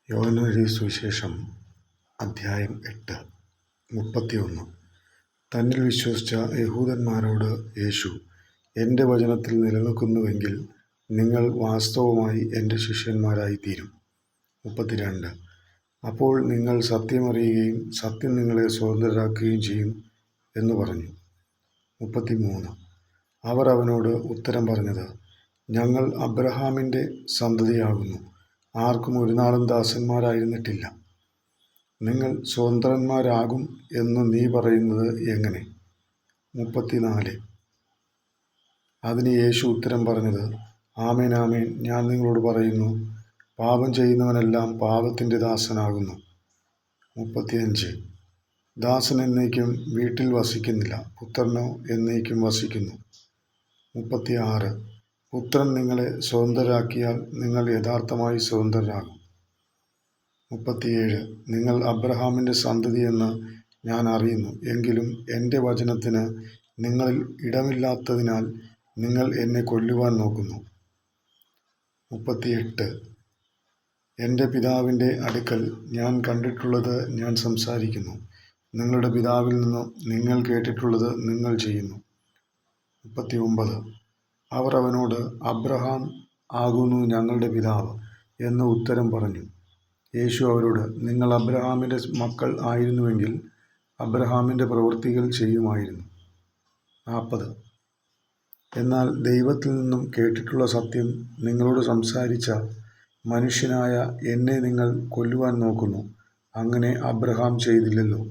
യോഹന്നാൻ എഴുതിയ സുവിശേഷം അധ്യായം 8 31. തന്നിൽ വിശ്വസിച്ച യഹൂദന്മാരോട് യേശു, എൻ്റെ വചനത്തിൽ നിലനിൽക്കുന്നുവെങ്കിൽ നിങ്ങൾ വാസ്തവമായി എൻ്റെ ശിഷ്യന്മാരായിത്തീരും. 32. അപ്പോൾ നിങ്ങൾ സത്യമറിയുകയും സത്യം നിങ്ങളെ സ്വതന്ത്രരാക്കുകയും ചെയ്യും എന്ന് പറഞ്ഞു. 33. അവർ അവനോട് ഉത്തരം പറഞ്ഞത്, ഞങ്ങൾ അബ്രഹാമിൻ്റെ സന്തതിയാകുന്നു, ആർക്കും ഒരു നാളും ദാസന്മാരായിരുന്നിട്ടില്ല. നിങ്ങൾ സ്വതന്ത്രന്മാരാകും എന്ന് നീ പറയുന്നത് എങ്ങനെ? 34. അതിന് യേശു ഉത്തരം പറഞ്ഞത്, ആമേൻ ആമേൻ, ഞാൻ നിങ്ങളോട് പറയുന്നു, പാപം ചെയ്യുന്നവനെല്ലാം പാപത്തിൻ്റെ ദാസനാകുന്നു. 35. ദാസൻ എന്നേക്കും വീട്ടിൽ വസിക്കുന്നില്ല, പുത്രനോ എന്നേക്കും വസിക്കുന്നു. 36. പുത്രൻ നിങ്ങളെ സ്വതന്ത്രരാക്കിയാൽ നിങ്ങൾ യഥാർത്ഥമായി സ്വതന്ത്രരാകും. 37. നിങ്ങൾ അബ്രഹാമിൻ്റെ സന്തതിയെന്ന് ഞാൻ അറിയുന്നു, എങ്കിലും എൻ്റെ വചനത്തിന് നിങ്ങളിൽ ഇടമില്ലാത്തതിനാൽ നിങ്ങൾ എന്നെ കൊല്ലുവാൻ നോക്കുന്നു. 38. എൻ്റെ പിതാവിൻ്റെ അടുക്കൽ ഞാൻ കണ്ടിട്ടുള്ളത് ഞാൻ സംസാരിക്കുന്നു, നിങ്ങളുടെ പിതാവിൽ നിന്ന് നിങ്ങൾ കേട്ടിട്ടുള്ളത് നിങ്ങൾ ചെയ്യുന്നു. 39. അവർ അവനോട്, അബ്രഹാം ആകുന്നു ഞങ്ങളുടെ പിതാവ് എന്ന് ഉത്തരം പറഞ്ഞു. യേശു അവരോട്, നിങ്ങൾ അബ്രഹാമിൻ്റെ മക്കൾ ആയിരുന്നുവെങ്കിൽ അബ്രഹാമിൻ്റെ പ്രവൃത്തികൾ ചെയ്യുമായിരുന്നു. 40. എന്നാൽ ദൈവത്തിൽ നിന്നും കേട്ടിട്ടുള്ള സത്യം നിങ്ങളോട് സംസാരിച്ച മനുഷ്യനായ എന്നെ നിങ്ങൾ കൊല്ലുവാൻ നോക്കുന്നു. അങ്ങനെ അബ്രഹാം ചെയ്തില്ലല്ലോ.